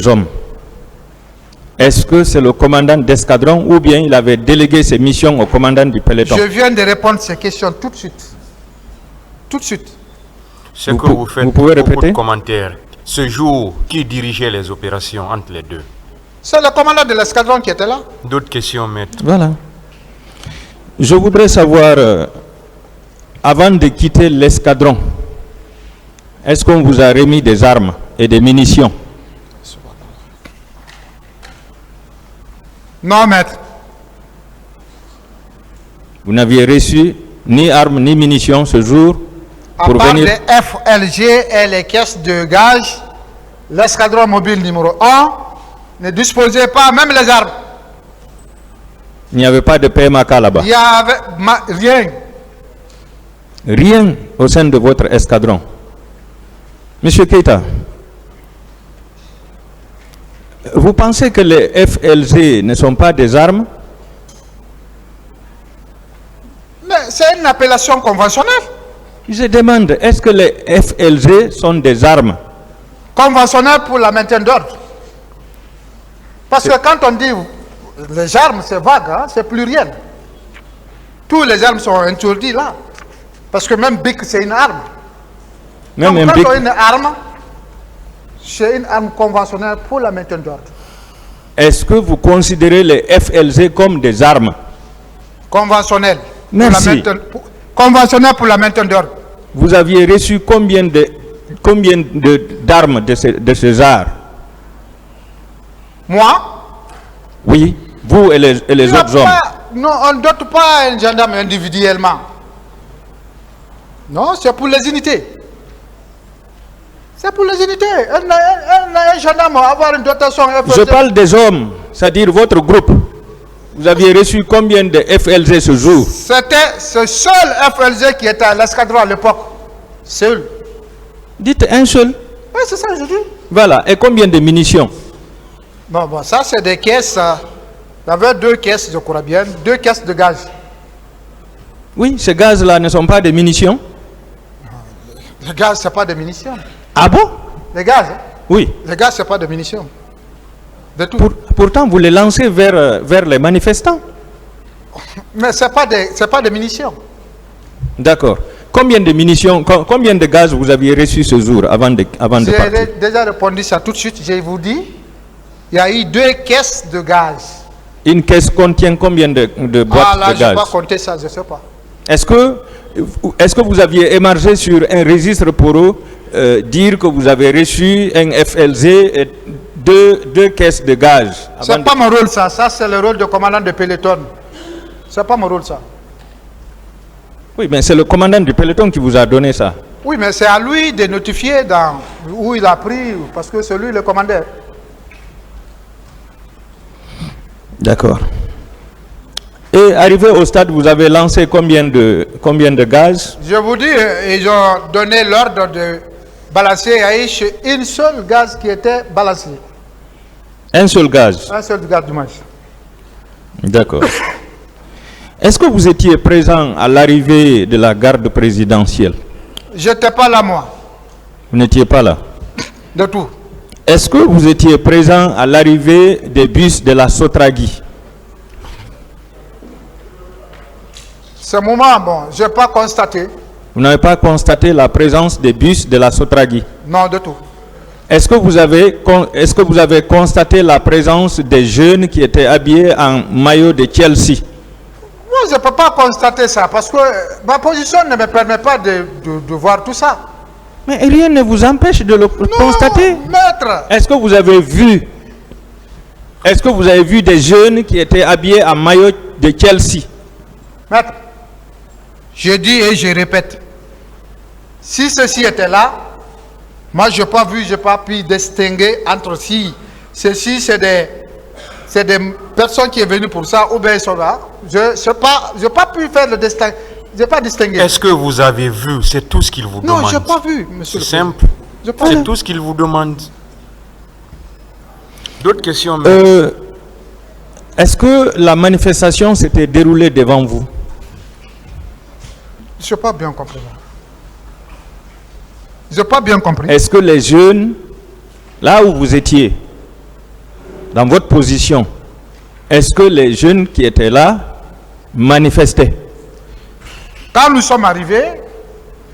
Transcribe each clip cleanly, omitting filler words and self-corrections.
ces hommes? Est-ce que c'est le commandant d'escadron ou bien il avait délégué ses missions au commandant du peloton? Je viens de répondre à ces questions tout de suite. Tout de suite. Ce que vous faites, vous pouvez beaucoup répéter? de commentaires. Ce jour, qui dirigeait les opérations entre les deux? C'est le commandant de l'escadron qui était là. D'autres questions, maître? Voilà. Je voudrais savoir, avant de quitter l'escadron, est-ce qu'on vous a remis des armes et des munitions? Non, maître. Vous n'aviez reçu ni armes ni munitions ce jour À pour part venir... les FLG et les caisses de gaz, l'escadron mobile numéro 1 ne disposait pas même les armes. Il n'y avait pas de PMAK là-bas. Il n'y avait rien. Rien au sein de votre escadron. Monsieur Keita, vous pensez que les FLG ne sont pas des armes? Mais c'est une appellation conventionnelle. Je demande, est-ce que les FLG sont des armes? Conventionnelle pour la maintien d'ordre. Parce que quand on dit les armes, c'est vague, hein, c'est pluriel. Tous les armes sont interdites là. Parce que même BIC, c'est une arme. Même Donc, un quand BIC, on a une arme, c'est une arme conventionnelle pour la maintien d'ordre. est-ce que vous considérez les FLG comme des armes? Conventionnelle. Merci. Conventionnelle pour la maintien d'ordre. Vous aviez reçu combien d'armes de ce genre? Moi, Oui, vous et les il y a autres hommes. non, on ne dote pas un gendarme individuellement. Non, c'est pour les unités. C'est pour les unités. Un gendarme va avoir une dotation. Je parle des hommes, c'est-à-dire votre groupe. Vous aviez reçu combien de FLG ce jour? C'était ce seul FLG qui était à l'escadron à l'époque. Seul. Dites un seul. Oui, c'est ça que je dis. Voilà. Et combien de munitions? Non, bon, ça c'est des caisses. Il y avait 2 caisses, je crois bien, 2 caisses de gaz. Oui, ces gaz-là ne sont pas des munitions. Le gaz, c'est pas des munitions. Ah bon? Les gaz, hein? Oui. Les gaz, c'est pas des munitions. De tout. Pourtant, vous les lancez vers les manifestants. Mais c'est pas des munitions. D'accord. Combien de munitions, combien de gaz vous aviez reçu ce jour avant de partir? J'ai déjà répondu ça tout de suite. Je vous dis, il y a eu 2 caisses de gaz. Une caisse contient combien de boîtes Ah là, de je n'ai gaz? pas compté ça, je ne sais pas. Est-ce que vous aviez émargé sur un registre pour dire que vous avez reçu un FLG et deux caisses de gaz? Ce n'est pas mon rôle ça. Ça, c'est le rôle du commandant de peloton. Ce n'est pas mon rôle ça. Oui, mais c'est le commandant du peloton qui vous a donné ça. Oui, mais c'est à lui de notifier où il a pris, parce que c'est lui le commandeur. D'accord. Et arrivé au stade, vous avez lancé combien de gaz? Je vous dis, ils ont donné l'ordre de balancer. Il y a eu une seule gaz qui était balancé. Un seul gaz? Un seul gaz du match. D'accord. Est-ce que vous étiez présent à l'arrivée de la garde présidentielle? Je n'étais pas là, moi. Vous n'étiez pas là? De tout. Est-ce que vous étiez présent à l'arrivée des bus de la Sotragui? Ce moment, bon, je n'ai pas constaté. Vous n'avez pas constaté la présence des bus de la Sotragui? Non, de tout. Est-ce que vous avez constaté la présence des jeunes qui étaient habillés en maillot de Chelsea? Moi, je ne peux pas constater ça parce que ma position ne me permet pas de voir tout ça. Mais rien ne vous empêche de le constater. Maître. Est-ce que vous avez vu des jeunes qui étaient habillés en maillot de Chelsea? Maître, je dis et je répète, si ceci était là, moi je n'ai pas vu, je n'ai pas pu distinguer entre si ceci c'est des personnes qui sont venues pour ça ou bien ils sont là. Je n'ai pas pu faire le distinguo. Je n'ai pas distingué. Est-ce que vous avez vu? C'est tout ce qu'il vous demande. Non, je n'ai pas vu, monsieur. C'est simple. C'est tout ce qu'il vous demande. D'autres questions? Est-ce que la manifestation s'était déroulée devant vous? Je n'ai pas bien compris. Je n'ai pas bien compris. Est-ce que les jeunes, là où vous étiez, dans votre position, est-ce que les jeunes qui étaient là manifestaient? Quand nous sommes arrivés,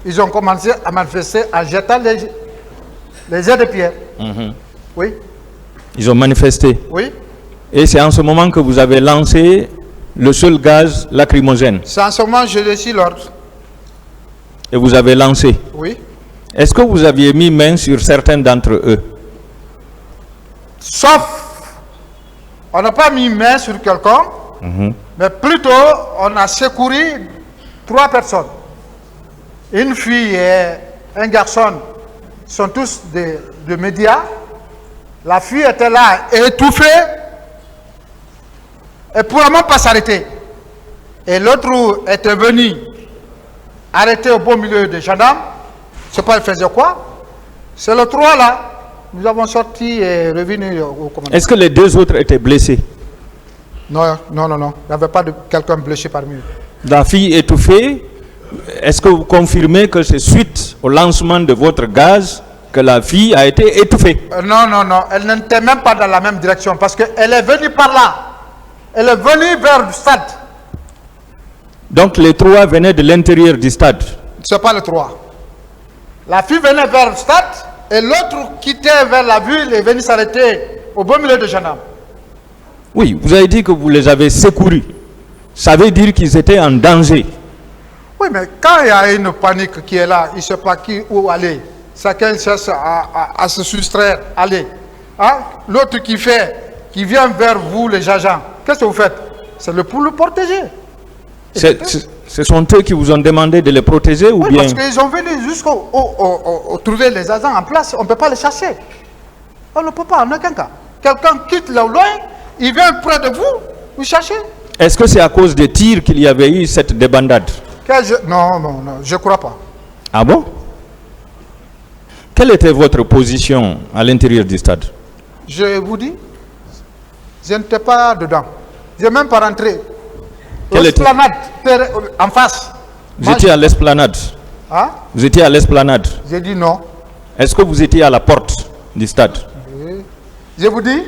ils ont commencé à manifester en jetant les jets de pierre. Oui, Ils ont manifesté. oui. Et c'est en ce moment que vous avez lancé le seul gaz lacrymogène. C'est en ce moment que je reçus l'ordre. Et vous avez lancé. Oui. Est-ce que vous aviez mis main sur certains d'entre eux? Sauf, on n'a pas mis main sur quelqu'un, mais plutôt on a secouru 3 personnes. Une fille et un garçon sont tous de médias. La fille était là, étouffée, et ne pouvait même pas s'arrêter. Et l'autre était venu arrêter au beau milieu des gendarmes. Je ne sais pas, il faisait quoi. C'est le 3 là. Nous avons sorti et revenu au commandant. Est-ce que les 2 autres étaient blessés? Non, non, non, non. Il n'y avait pas de quelqu'un blessé parmi eux. La fille étouffée, est-ce que vous confirmez que c'est suite au lancement de votre gaz que la fille a été étouffée? Non, non, non. Elle n'était même pas dans la même direction parce qu'elle est venue par là. Elle est venue vers le stade. Donc les 3 venaient de l'intérieur du stade. Ce n'est pas le 3. La fille venait vers le stade et l'autre quittait vers la ville et venait s'arrêter au beau milieu de gendarmes. Oui, vous avez dit que vous les avez secourus. Ça veut dire qu'ils étaient en danger. Oui, mais quand il y a une panique qui est là, il ne sait pas où aller. Chacun cherche à se soustraire. Allez. Hein? L'autre qui vient vers vous, les agents, qu'est-ce que vous faites? C'est pour le protéger. Ce sont eux qui vous ont demandé de les protéger ou Oui, bien? parce qu'ils ont venu jusqu'au trouver les agents en place. On ne peut pas les chasser. On ne peut pas, en aucun cas. Quelqu'un quitte là au loin, il vient près de vous, vous cherchez. Est-ce que c'est à cause des tirs qu'il y avait eu cette débandade? Non, non, non, je ne crois pas. Ah bon? Quelle était votre position à l'intérieur du stade? Je vous dis, je n'étais pas dedans. Je n'ai même pas rentré. L'esplanade, en face. Vous étiez à l'esplanade. Hein? Vous étiez à l'esplanade. J'ai dit non. Est-ce que vous étiez à la porte du stade? Je vous dis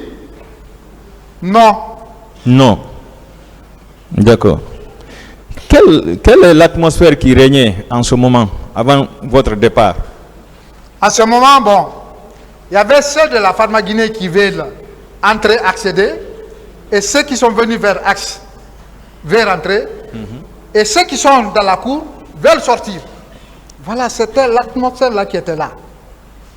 non. Non. D'accord. Quelle est l'atmosphère qui régnait en ce moment, avant votre départ? En ce moment, bon, il y avait ceux de la Pharma-Guinée qui veulent entrer, accéder, et ceux qui sont venus vers Axe veulent rentrer, et ceux qui sont dans la cour veulent sortir. Voilà, c'était l'atmosphère là qui était là.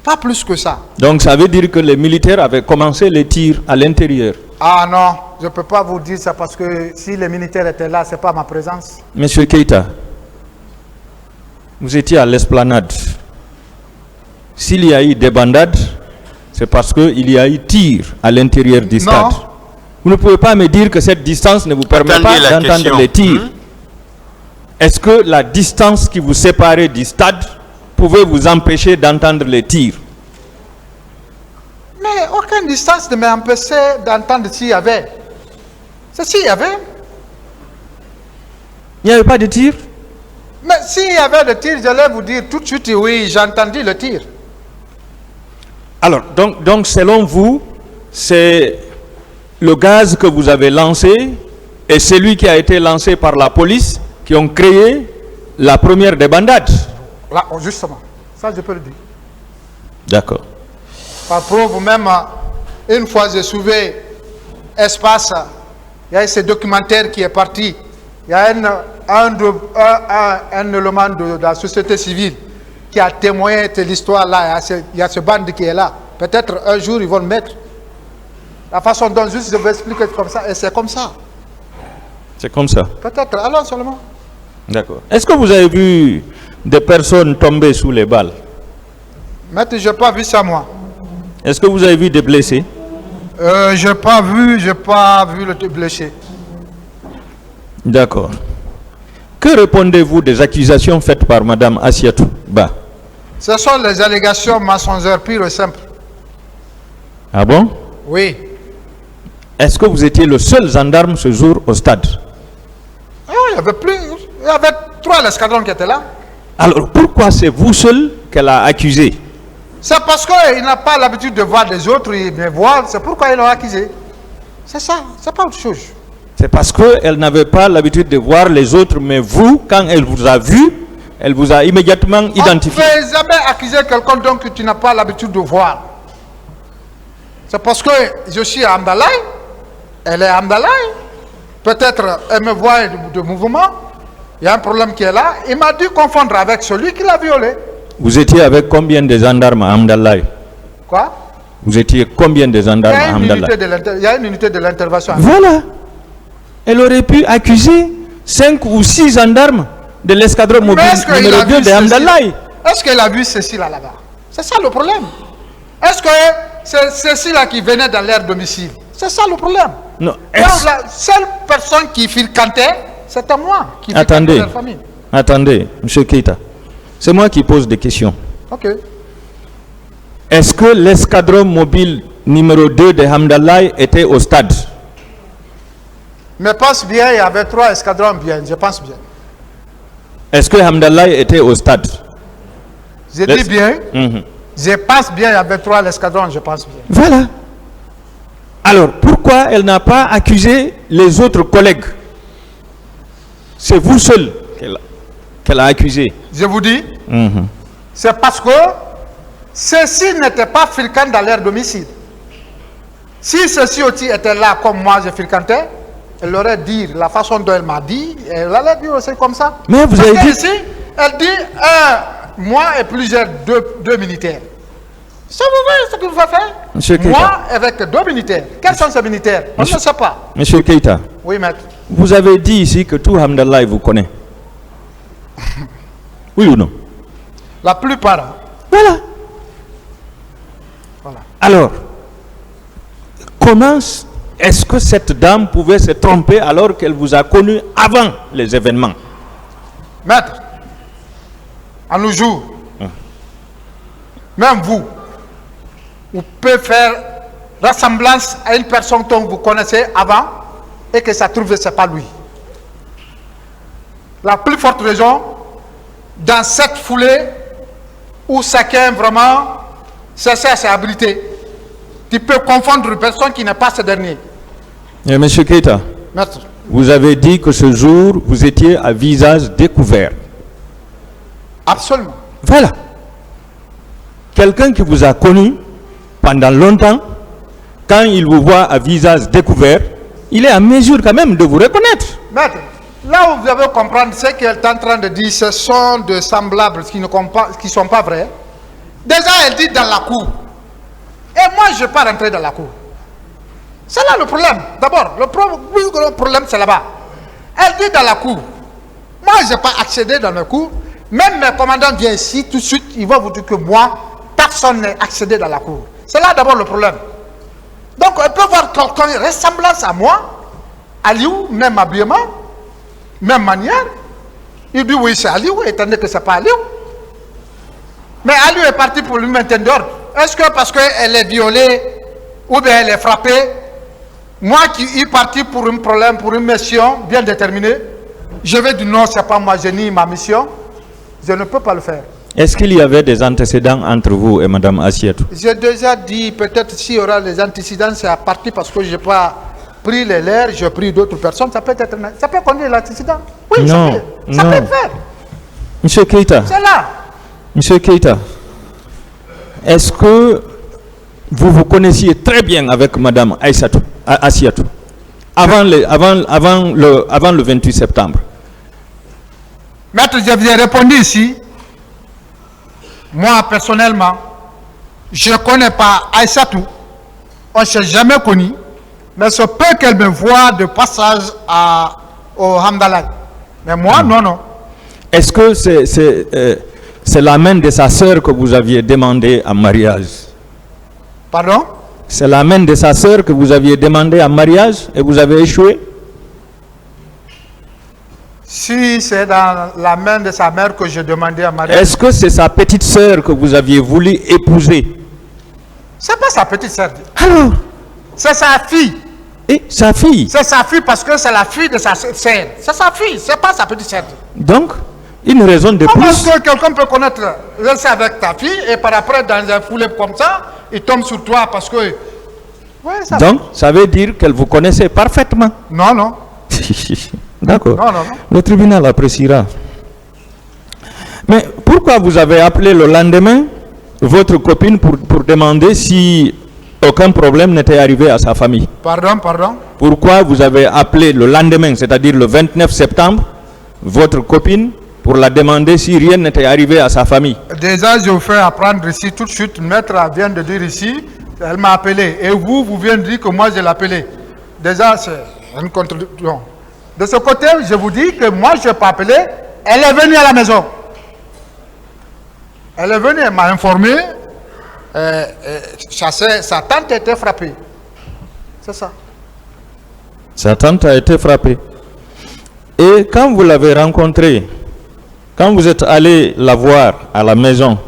Pas plus que ça. Donc ça veut dire que les militaires avaient commencé les tirs à l'intérieur. Ah non, je ne peux pas vous dire ça parce que si les militaires étaient là, ce n'est pas ma présence. Monsieur Keïta, vous étiez à l'esplanade. S'il y a eu débandade, c'est parce qu'il y a eu tir à l'intérieur du stade. Non. Vous ne pouvez pas me dire que cette distance ne vous permet Attendez pas la d'entendre question. les tirs. Est-ce que la distance qui vous séparait du stade pouvait vous empêcher d'entendre les tirs? Mais aucune distance ne m'a empêché d'entendre s'il y avait. C'est s'il y avait. Il n'y avait pas de tir? Mais s'il y avait le tir, j'allais vous dire tout de suite, oui, j'ai entendu le tir. Alors, donc selon vous, c'est le gaz que vous avez lancé et celui qui a été lancé par la police qui ont créé la première débandade. Là, justement, ça je peux le dire. D'accord. Par preuve, vous-même, une fois j'ai soulevé Espace, il y a ce documentaire qui est parti. Il y a un élément de la société civile qui a témoigné de l'histoire là. Il y a ce bande qui est là. Peut-être un jour ils vont le mettre. La façon dont juste je vais expliquer comme ça, et c'est comme ça. C'est comme ça. Peut-être, allons seulement. D'accord. Est-ce que vous avez vu des personnes tomber sous les balles? Maître, je n'ai pas vu ça moi. Est-ce que vous avez vu des blessés? Je n'ai pas vu le blessé. D'accord. Que répondez-vous des accusations faites par Mme Assiatou Ba? Ce sont les allégations mensongères pures et simples. Ah bon? Oui. Est-ce que vous étiez le seul gendarme ce jour au stade? Ah, il y avait 3 escadrons qui étaient là. Alors pourquoi c'est vous seul qu'elle a accusé? C'est parce qu'il n'a pas l'habitude de voir les autres, il me voit, c'est pourquoi ils l'ont accusé. C'est ça, c'est pas autre chose. C'est parce qu'elle n'avait pas l'habitude de voir les autres, mais vous, quand elle vous a vu, elle vous a immédiatement identifié. On ne peut jamais accuser quelqu'un donc que tu n'as pas l'habitude de voir. C'est parce que je suis à Amdalaï, elle est à Amdalaï. Peut-être elle me voit de mouvement, il y a un problème qui est là. Il m'a dû confondre avec celui qui l'a violé. Vous étiez avec combien de gendarmes à Amdalaï? Quoi? Vous étiez combien de gendarmes à Amdalaï? Il y a une unité de l'intervention. Voilà. Elle aurait pu accuser 5 ou 6 gendarmes de l'escadron mobile numéro 2 de Amdalaï. Est-ce qu'elle a vu ceci là-bas? C'est ça le problème. Est-ce que c'est ceci là qui venait dans leur domicile? C'est ça le problème. Non. Donc, la seule personne qui fréquentait, c'était moi qui fréquentais leur famille. Attendez, M. Keita. C'est moi qui pose des questions. Ok. Est-ce que l'escadron mobile numéro 2 de Hamdalaï était au stade? Mais pense bien, il y avait 3 escadrons bien, je pense bien. Est-ce que Hamdalaï était au stade? Je dis bien, je pense bien, il y avait 3 escadrons, je pense bien. Voilà. Alors, pourquoi elle n'a pas accusé les autres collègues? C'est vous seul qu'elle a accusé. Je vous dis, c'est parce que ceux-ci n'étaient pas fréquents dans leur domicile. Si ceux-ci aussi étaient là comme moi je fréquentais, elle aurait dit la façon dont elle m'a dit, elle allait dire aussi comme ça. Mais vous avez dit... Ici, elle dit moi et plusieurs deux militaires. Ça vous voyez ce que vous faites faire? Monsieur Keita. Moi avec 2 militaires. Quels sont ces militaires? On ne sait pas. Monsieur Keita. Oui, maître. Vous avez dit ici que tout Hamdalaï vous connaît. Oui ou non? La plupart. Voilà. Alors, comment est-ce que cette dame pouvait se tromper alors qu'elle vous a connu avant les événements? Maître, à nos jours, même vous pouvez faire ressemblance à une personne dont vous connaissez avant et que ça trouve que ce n'est pas lui. La plus forte raison, dans cette foulée où chacun vraiment cherche à ses habilités, tu peux confondre une personne qui n'est pas ce dernier. Et Monsieur Keita, Maître, vous avez dit que ce jour, vous étiez à visage découvert. absolument. Voilà. Quelqu'un qui vous a connu pendant longtemps, quand il vous voit à visage découvert, il est à mesure quand même de vous reconnaître. Maître, là où vous devez comprendre ce qu'elle est en train de dire, ce sont de semblables qui ne sont pas vrais. Déjà, elle dit dans la cour. Et moi, je ne vais pas rentrer dans la cour. C'est là le problème. D'abord, le problème, c'est là-bas. Elle dit dans la cour. Moi, je n'ai pas accédé dans la cour. Même mes commandants viennent ici, tout de suite, ils vont vous dire que moi, personne n'est accédé dans la cour. C'est là d'abord le problème. Donc, elle peut voir quelqu'un ressemblance à moi, Aliou, même habillement, même manière. Il dit oui, c'est Aliou, étant donné que ce n'est pas Aliou. Mais Aliou est parti pour lui maintenir d'ordre. Est-ce que parce qu'elle est violée ou bien elle est frappée, moi qui suis parti pour un problème, pour une mission bien déterminée, je vais dire non, ce n'est pas moi, je nie ma mission, je ne peux pas le faire. Est-ce qu'il y avait des antécédents entre vous et Mme Assietou? J'ai déjà dit, peut-être s'il y aura des antécédents, c'est à partir parce que je n'ai pas pris les leurs, j'ai pris d'autres personnes, ça peut conduire l'antécédent. Oui, non, ça peut faire. Monsieur Keita. C'est là. Monsieur Keita, est-ce que vous vous connaissiez très bien avec Mme Assietou avant le 28 septembre? Maître, je vous ai répondu ici. Moi, personnellement, je ne connais pas Aïssatou. On ne s'est jamais connu. Mais ce peut qu'elle me voie de passage au Hamdalaï. Mais moi, non. Est-ce que c'est la main de sa sœur que vous aviez demandé en mariage? Pardon? C'est la main de sa sœur que vous aviez demandé en mariage et vous avez échoué? Si c'est dans la main de sa mère que j'ai demandé en mariage. Est-ce que c'est sa petite sœur que vous aviez voulu épouser? C'est pas sa petite sœur. Alors? C'est sa fille. Et sa fille? C'est sa fille parce que c'est la fille de sa sœur. C'est sa fille, c'est pas sa petite sœur. Donc, une raison de Comment plus. est-ce que quelqu'un peut connaître, rester avec ta fille et par après, dans un foulée comme ça, il tombe sur toi parce que Oui, ça Donc, ça veut dire qu'elle vous connaissait parfaitement. Non, non. D'accord. Non, non, non. Le tribunal appréciera. Mais pourquoi vous avez appelé le lendemain votre copine pour demander si aucun problème n'était arrivé à sa famille? Pardon, pardon. Pourquoi vous avez appelé le lendemain, c'est-à-dire le 29 septembre, votre copine pour la demander si rien n'était arrivé à sa famille? Déjà, je vous fais apprendre ici tout de suite. Maître vient de dire ici, elle m'a appelé. Et vous venez de dire que moi, je l'ai appelé. Déjà, c'est une contradiction. De ce côté, je vous dis que moi, je n'ai pas appelé. Elle est venue à la maison. Elle est venue, elle m'a informé. Sa tante était frappée. C'est ça. Sa tante a été frappée. Et quand vous l'avez rencontrée, quand vous êtes allé la voir à la maison,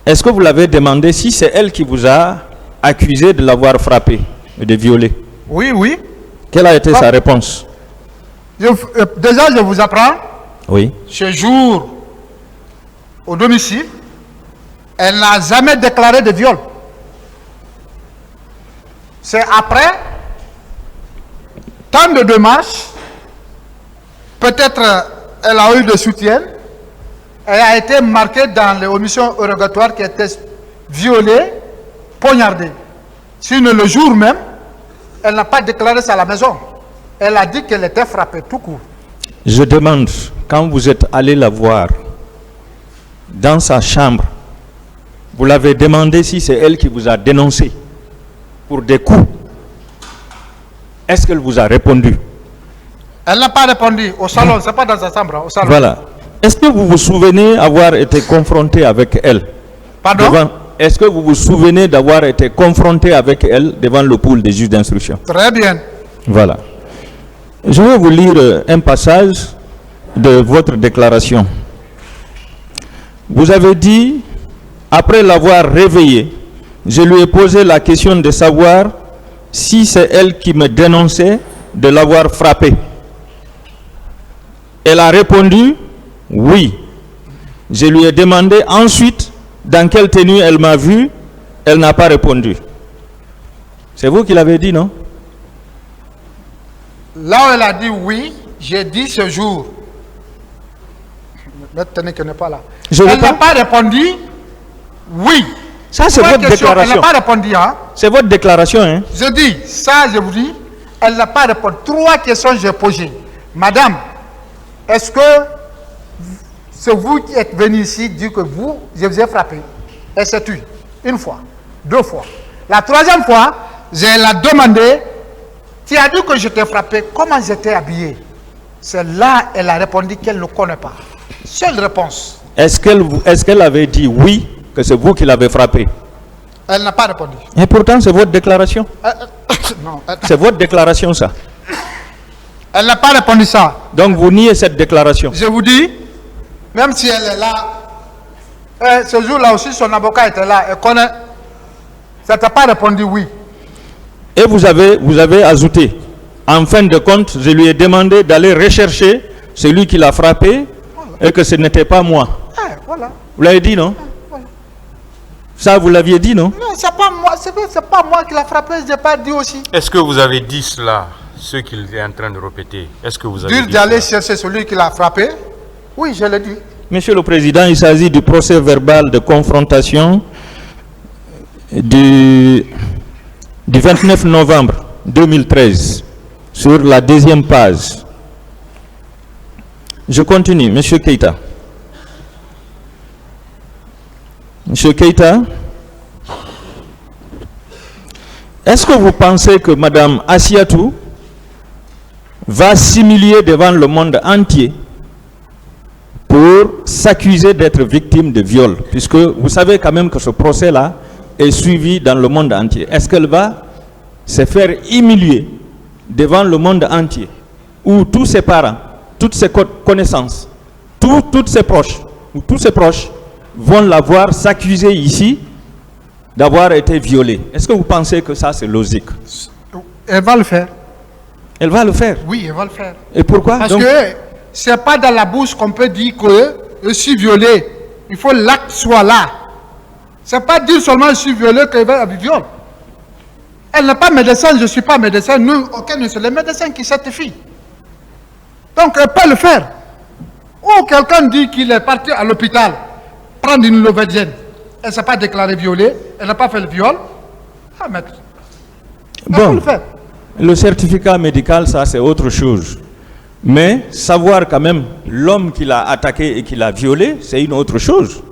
est-ce que vous l'avez demandé si c'est elle qui vous a accusé de l'avoir frappée et de violer? Oui, oui. Quelle a été sa réponse? Déjà, je vous apprends. Oui. Ce jour, au domicile, elle n'a jamais déclaré de viol. C'est après tant de démarches, peut-être elle a eu de soutien, elle a été marquée dans les omissions érogatoires qui étaient violées, poignardée. Sinon, le jour même, elle n'a pas déclaré ça à la maison. Elle a dit qu'elle était frappée tout court. Je demande, quand vous êtes allé la voir dans sa chambre, vous l'avez demandé si c'est elle qui vous a dénoncé pour des coups. Est-ce qu'elle vous a répondu? Elle n'a pas répondu au salon, c'est pas dans sa chambre, au salon. Voilà. Est-ce que vous vous souvenez avoir été confronté avec elle? Pardon? Est-ce que vous vous souvenez d'avoir été confronté avec elle devant le pool des juges d'instruction? Très bien. Voilà. Je vais vous lire un passage de votre déclaration. Vous avez dit, après l'avoir réveillée, je lui ai posé la question de savoir si c'est elle qui me dénonçait de l'avoir frappée. Elle a répondu, oui. Je lui ai demandé ensuite dans quelle tenue elle m'a vu. Elle n'a pas répondu. C'est vous qui l'avez dit, non? Là où elle a dit oui, j'ai dit ce jour. Maintenant qu'elle n'est pas là. Elle n'a pas répondu oui. Ça, c'est votre déclaration. Elle n'a pas répondu. Hein? C'est votre déclaration. Hein? Je dis, ça, je vous dis, elle n'a pas répondu. 3 questions j'ai posées. Madame, est-ce que c'est vous qui êtes venu ici dire que je vous ai frappé? Elle s'est tue. 1 fois, 2 fois. La 3e fois, je l'ai demandé, tu as dit que je t'ai frappé, comment j'étais habillé? C'est là elle a répondu qu'elle ne connaît pas. Seule réponse. Est-ce qu'elle avait dit oui, que c'est vous qui l'avez frappé? Elle n'a pas répondu. Et pourtant, c'est votre déclaration. Non. C'est votre déclaration, ça. Elle n'a pas répondu ça. Donc, vous niez cette déclaration. Je vous dis, même si elle est là, ce jour-là aussi, son avocat était là. Elle connaît. Ça t'a pas répondu oui. Et vous avez ajouté, en fin de compte, je lui ai demandé d'aller rechercher celui qui l'a frappé et que ce n'était pas moi. Voilà. Vous l'avez dit, non? Voilà. Ça, vous l'aviez dit, non? Non, c'est pas moi. C'est pas moi qui l'a frappé. Je n'ai pas dit aussi. Est-ce que vous avez dit cela, ce qu'il est en train de répéter? Est-ce que vous avez dit d'aller chercher celui qui l'a frappé? Oui, je l'ai dit. Monsieur le Président, il s'agit du procès verbal de confrontation du 29 novembre 2013, sur la 2e page. Je continue, Monsieur Keïta. Monsieur Keïta, est-ce que vous pensez que Madame Assiatou va s'humilier devant le monde entier pour s'accuser d'être victime de viol? Puisque vous savez quand même que ce procès-là est suivi dans le monde entier. Est-ce qu'elle va se faire humilier devant le monde entier, où tous ses parents, toutes ses connaissances, toutes ses proches, ou tous ses proches vont la voir s'accuser ici d'avoir été violée? Est-ce que vous pensez que ça c'est logique? Elle va le faire. Elle va le faire? Oui, elle va le faire. Et pourquoi? Parce que c'est pas dans la bouche qu'on peut dire que je suis violé. Il faut l'acte soit là. C'est pas dire seulement je suis violé qu'il va y avoir viol. Elle n'est pas médecin, je ne suis pas médecin. Nous, aucun c'est les médecins qui certifient. Donc, elle peut le faire. Ou quelqu'un dit qu'il est parti à l'hôpital prendre une Nouvelle-Gène. Elle ne s'est pas déclarée violée, elle n'a pas fait le viol. Ah, maître. Elle peut le faire. Le certificat médical, ça c'est autre chose. Mais savoir quand même l'homme qui l'a attaqué et qui l'a violé, c'est une autre chose.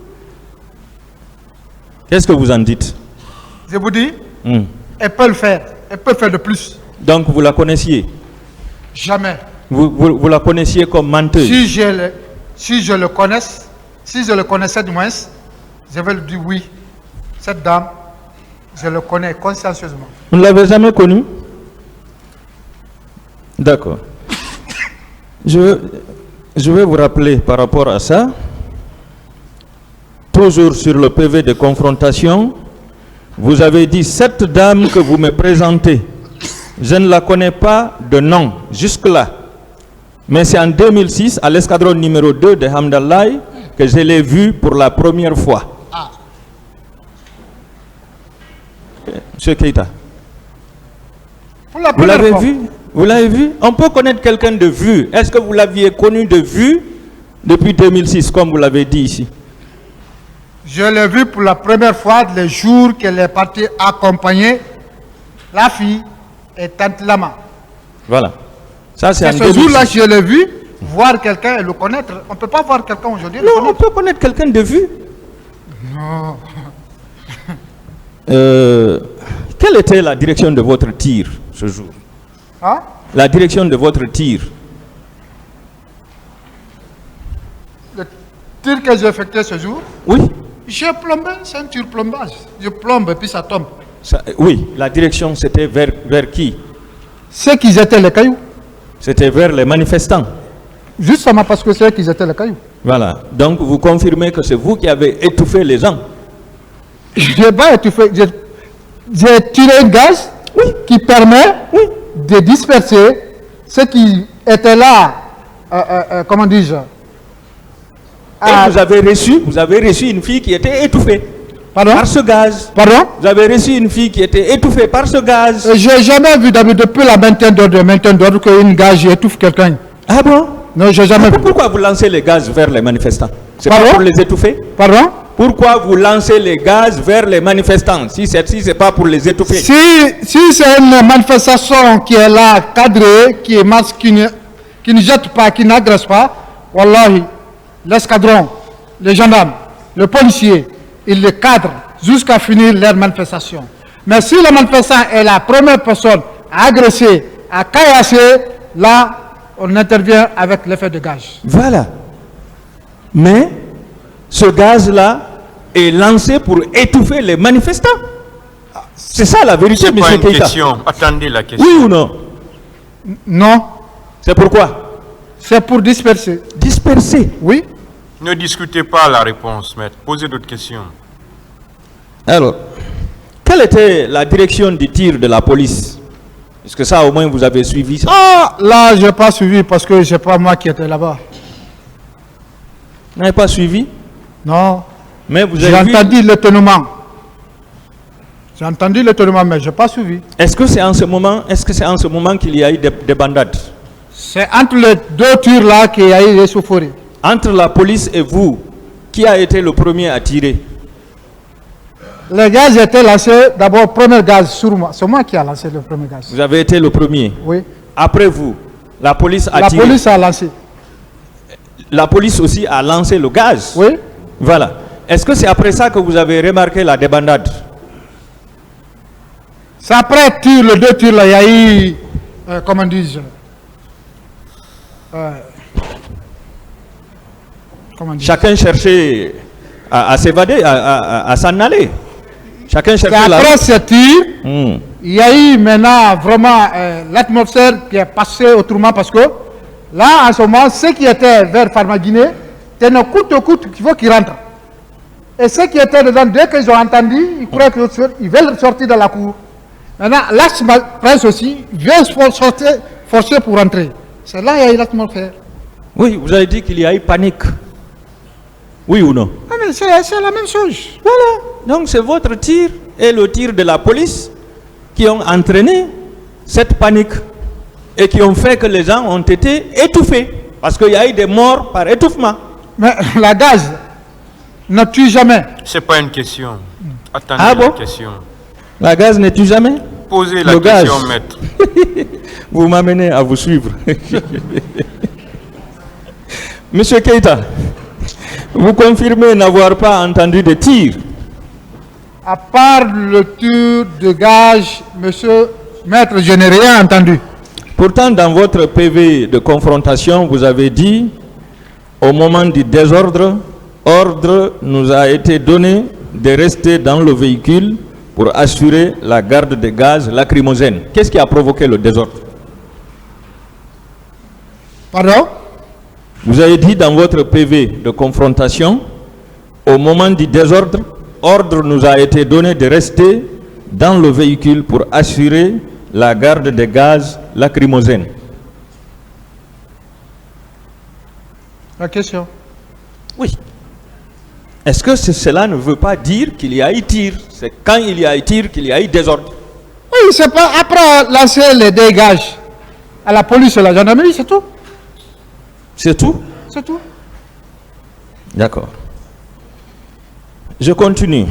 Qu'est-ce que vous en dites? Je vous dis, elle peut le faire. Elle peut faire de plus. Donc vous la connaissiez? Jamais. Vous la connaissiez comme menteuse? Si je le connaissais du moins, je vais lui dire oui. Cette dame, je le connais consciencieusement. Vous ne l'avez jamais connue? D'accord. Je vais vous rappeler par rapport à ça, toujours sur le PV de confrontation, vous avez dit cette dame que vous me présentez, je ne la connais pas de nom jusque-là. Mais c'est en 2006, à l'escadron numéro 2 de Hamdallah, que je l'ai vue pour la première fois. Ah. Monsieur Keïta, Pour la vous première l'avez fois. vu? Vous l'avez vu? On peut connaître quelqu'un de vue. Est-ce que vous l'aviez connu de vue depuis 2006, comme vous l'avez dit ici? Je l'ai vu pour la première fois le jour qu'elle est partie accompagner la fille et Tante Lama. Voilà. Ça, c'est Et en ce 2006. jour-là, je l'ai vu, voir quelqu'un et le connaître. On ne peut pas voir quelqu'un aujourd'hui. et le Non, on connaître. peut connaître quelqu'un de vue. Non. Quelle était la direction de votre tir ce jour? Hein? La direction de votre tir? Le tir que j'ai effectué ce jour, Oui. j'ai plombé, c'est un tir plombage. Je plombe et puis ça tombe. Oui, la direction c'était vers qui? C'est qu'ils étaient les cailloux. C'était vers les manifestants. Justement parce que c'est qu'ils étaient les cailloux. Voilà. Donc vous confirmez que c'est vous qui avez étouffé les gens? Je n'ai pas étouffé. J'ai tiré un gaz qui permet de disperser ceux qui étaient là, comment dis-je, Et vous avez reçu une fille qui était étouffée Pardon? par ce gaz. Pardon? Vous avez reçu une fille qui était étouffée par ce gaz. Je n'ai jamais vu depuis la maintien d'ordre qu'une gaz étouffe quelqu'un. Ah bon? Non, je n'ai jamais vu. Pourquoi vous lancez les gaz vers les manifestants? C'est pas Pardon? pour les étouffer? Pardon? Pourquoi vous lancez les gaz vers les manifestants si c'est pas pour les étouffer? Si c'est une manifestation qui est là, cadrée, qui ne jette pas, qui n'agresse pas, wallahi, l'escadron, les gendarmes, le policier, ils les cadrent jusqu'à finir leur manifestation. Mais si le manifestant est la première personne à agresser, à caillasser, là, on intervient avec l'effet de gaz. Voilà. Mais ce gaz-là est lancé pour étouffer les manifestants. C'est ça la vérité, C'est pas M. une Keïta. question. Attendez la question. Oui ou non? Non, C'est pourquoi? c'est pour disperser. Disperser. Oui. Ne discutez pas la réponse, maître. Posez d'autres questions. Alors, quelle était la direction du tir de la police? Est-ce que ça, au moins, vous avez suivi ça? Ah, là, je n'ai pas suivi parce que ce n'est pas moi qui étais là-bas. Vous n'avez pas suivi? Non. Mais vous J'ai avez vu... entendu l'étonnement. J'ai entendu l'étonnement, mais je n'ai pas suivi. Est-ce que c'est en ce moment qu'il y a eu des bandades? C'est entre les deux tirs là qu'il y a eu des chauffourées. Entre la police et vous, qui a été le premier à tirer? Le gaz était lancé, d'abord, premier gaz sur moi. C'est moi qui ai lancé le premier gaz. Vous avez été le premier. Oui. Après vous, la police a La tiré. police a lancé. La police aussi a lancé le gaz. Oui. Voilà. Est-ce que c'est après ça que vous avez remarqué la débandade? C'est après les deux tirs là, il y a eu, comment dis-je, Chacun cherchait à s'évader, à s'en aller. Chacun C'est cherchait la... après ce tir, il y a eu maintenant vraiment l'atmosphère qui est passée autrement parce que là, en ce moment, ceux qui étaient vers Farmaguinée, tenaient coûte que coûte qu'il faut qu'ils rentrent. Et ceux qui étaient dedans, dès qu'ils ont entendu, ils croient qu'ils veulent sortir de la cour. Maintenant, la presse aussi vient forcer pour rentrer. C'est là qu'il y a eu l'atmosphère. Oui, vous avez dit qu'il y a eu panique. Oui ou non? Ah, mais c'est la même chose. Voilà. Donc c'est votre tir et le tir de la police qui ont entraîné cette panique et qui ont fait que les gens ont été étouffés. Parce qu'il y a eu des morts par étouffement. Mais la gaz ne tue jamais. C'est pas une question. Attendez Ah la bon? question. La gaz ne tue jamais? Posez la Le gaz. question, maître. Vous m'amenez à vous suivre. Monsieur Keïta, vous confirmez n'avoir pas entendu de tirs? À part le tour de gage, monsieur maître, je n'ai rien entendu. Pourtant, dans votre PV de confrontation, vous avez dit, au moment du désordre, ordre nous a été donné de rester dans le véhicule pour assurer la garde des gaz lacrymogènes. Qu'est-ce qui a provoqué le désordre? Pardon? Vous avez dit dans votre PV de confrontation, au moment du désordre, ordre nous a été donné de rester dans le véhicule pour assurer la garde des gaz lacrymogènes. La question. Oui. Est-ce que cela ne veut pas dire qu'il y a eu tir? C'est quand il y a eu tir qu'il y a eu désordre. Oui, c'est pas après lancer les dégâts à la police et la gendarmerie, c'est tout. C'est tout? C'est tout. D'accord. Je continue.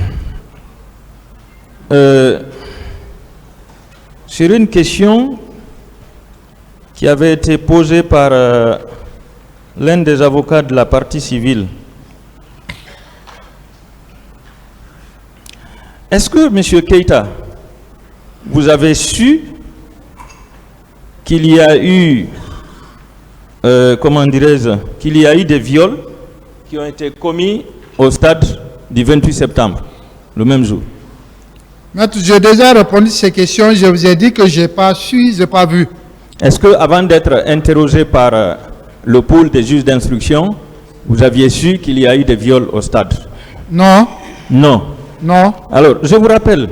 Sur une question qui avait été posée par l'un des avocats de la partie civile. Est-ce que, M. Keïta, vous avez su qu'il y a eu, qu'il y a eu des viols qui ont été commis au stade du 28 septembre, le même jour? Maître, j'ai déjà répondu à ces questions. Je vous ai dit que je n'ai pas su, je n'ai pas vu. Est-ce que, avant d'être interrogé par le pôle des juges d'instruction, vous aviez su qu'il y a eu des viols au stade? Non. Non. Non. Alors, je vous rappelle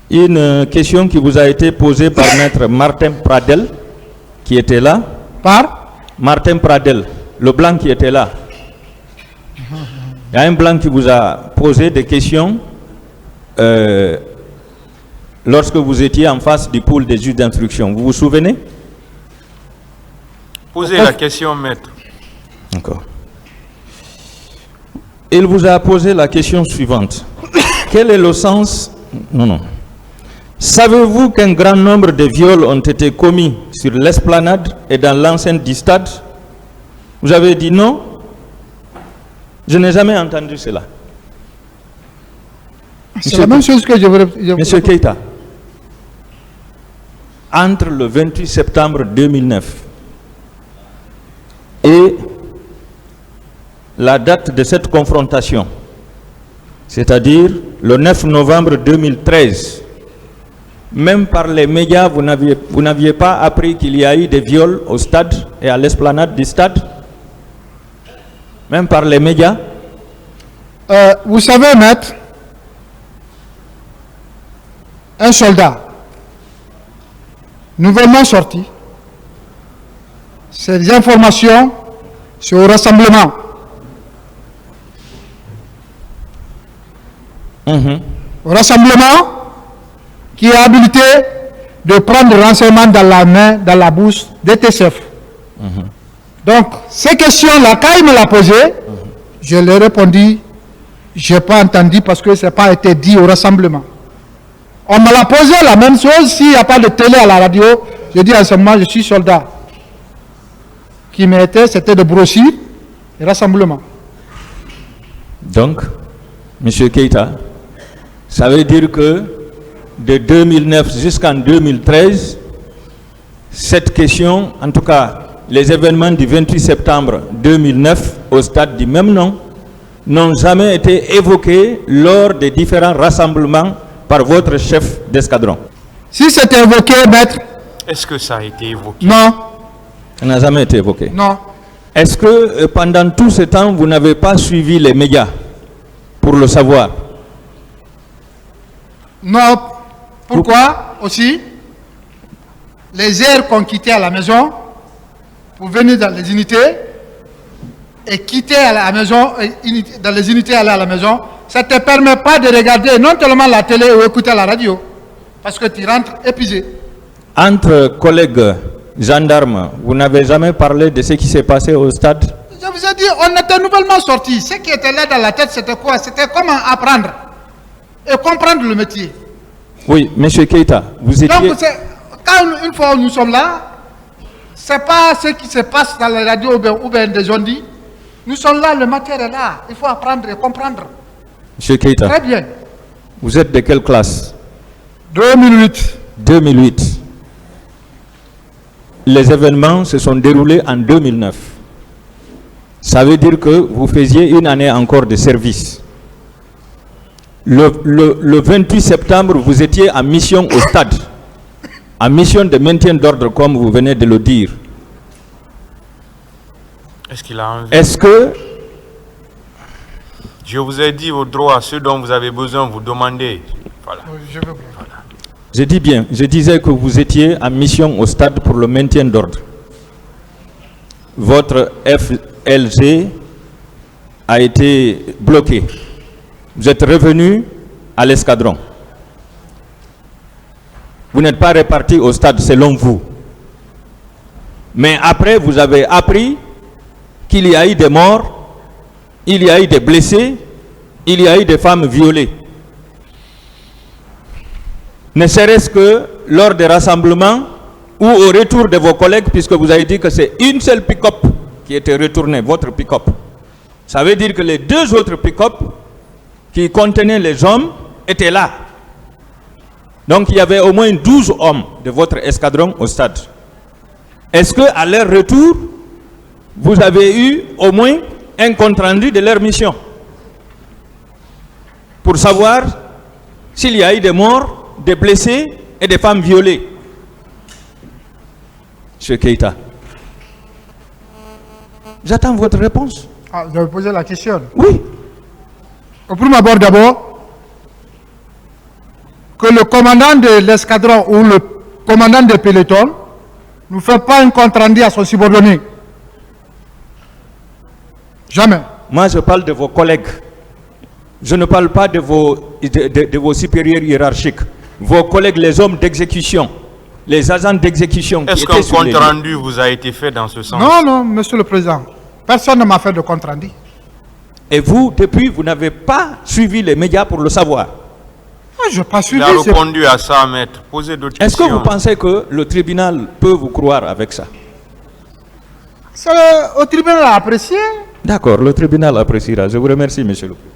une question qui vous a été posée par maître Martin Pradel, qui était là. Par? Martin Pradel, le blanc qui était là. Il y a un blanc qui vous a posé des questions lorsque vous étiez en face du pôle des juges d'instruction. Vous vous souvenez? Posez la question, maître. D'accord. Il vous a posé la question suivante. Quel est le sens? Non. Savez-vous qu'un grand nombre de viols ont été commis sur l'esplanade et dans l'enceinte du stade? Vous avez dit non. Je n'ai jamais entendu cela. C'est la même chose que je voudrais... Monsieur Keïta, entre le 28 septembre 2009 et la date de cette confrontation, c'est-à-dire le 9 novembre 2013, même par les médias, vous n'aviez pas appris qu'il y a eu des viols au stade et à l'esplanade du stade? Même par les médias? Vous savez, maître, un soldat nouvellement sorti, ces informations sur le rassemblement. Au rassemblement qui est habilité de prendre renseignement dans la main, dans la bouche des TCF. Donc, ces questions-là, quand il me l'a posé, je lui ai répondu, je n'ai pas entendu parce que ça n'a pas été dit au rassemblement. On me l'a posé la même chose, s'il n'y a pas de télé à la radio, je dis en ce moment, je suis soldat. Qui m'était, c'était de brossir et rassemblement. Donc, M. Keïta, ça veut dire que de 2009 jusqu'en 2013, cette question, en tout cas les événements du 28 septembre 2009 au stade du même nom, n'ont jamais été évoqués lors des différents rassemblements par votre chef d'escadron. Si c'était évoqué, maître... Est-ce que ça a été évoqué? Non. Ça n'a jamais été évoqué. Non. Est-ce que pendant tout ce temps, vous n'avez pas suivi les médias pour le savoir? Non. Pourquoi aussi? Les heures qu'on quittait à la maison pour venir dans les unités et quitter à la maison, dans les unités aller à la maison, ça ne te permet pas de regarder non seulement la télé ou écouter la radio. parce que tu rentres épuisé. Entre collègues gendarmes, vous n'avez jamais parlé de ce qui s'est passé au stade? Je vous ai dit, on était nouvellement sortis. Ce qui était là dans la tête, c'était quoi? C'était comment apprendre et comprendre le métier. Oui, monsieur Keïta, vous étiez... Donc, quand une fois nous sommes là, c'est pas ce qui se passe dans la radio ou bien des gens dit. Nous sommes là, le matière est là. Il faut apprendre et comprendre. Monsieur Keïta, Très bien. vous êtes de quelle classe? 2008. 2008. Les événements se sont déroulés en 2009. Ça veut dire que vous faisiez une année encore de service. Le 28 septembre, vous étiez en mission au stade, en mission de maintien d'ordre, comme vous venez de le dire. Est-ce qu'il a envie? Est-ce que... Je vous ai dit vos droits, ceux dont vous avez besoin, vous demandez. Voilà. Je veux bien. Je dis bien, je disais que vous étiez en mission au stade pour le maintien d'ordre. Votre FLG a été bloqué. Vous êtes revenu à l'escadron. Vous n'êtes pas réparti au stade selon vous. Mais après, vous avez appris qu'il y a eu des morts, il y a eu des blessés, il y a eu des femmes violées. Ne serait-ce que lors des rassemblements ou au retour de vos collègues, puisque vous avez dit que c'est une seule pick-up qui était retournée, votre pick-up. Ça veut dire que les deux autres pick-up qui contenaient les hommes étaient là. Donc il y avait au moins 12 hommes de votre escadron au stade. Est-ce qu'à leur retour, vous avez eu au moins un compte-rendu de leur mission pour savoir s'il y a eu des morts, des blessés et des femmes violées? Monsieur Keïta, j'attends votre réponse. Ah, je vais poser la question. Oui. Au premier abord, d'abord, que le commandant de l'escadron ou le commandant des pelotons ne fait pas un compte rendu à son subordonné. Jamais. Moi, je parle de vos collègues. Je ne parle pas de vos supérieurs hiérarchiques. Vos collègues, les hommes d'exécution, les agents d'exécution. Est-ce qu'un compte rendu vous a été fait dans ce sens? Non, non, monsieur le président. Personne ne m'a fait de compte rendu. Et vous, depuis, vous n'avez pas suivi les médias pour le savoir. Je n'ai pas suivi. Il a répondu à ça, maître. Posez d'autres questions. Est-ce que vous pensez que le tribunal peut vous croire avec ça? C'est au tribunal à apprécier. D'accord, le tribunal appréciera. Je vous remercie, monsieur le président.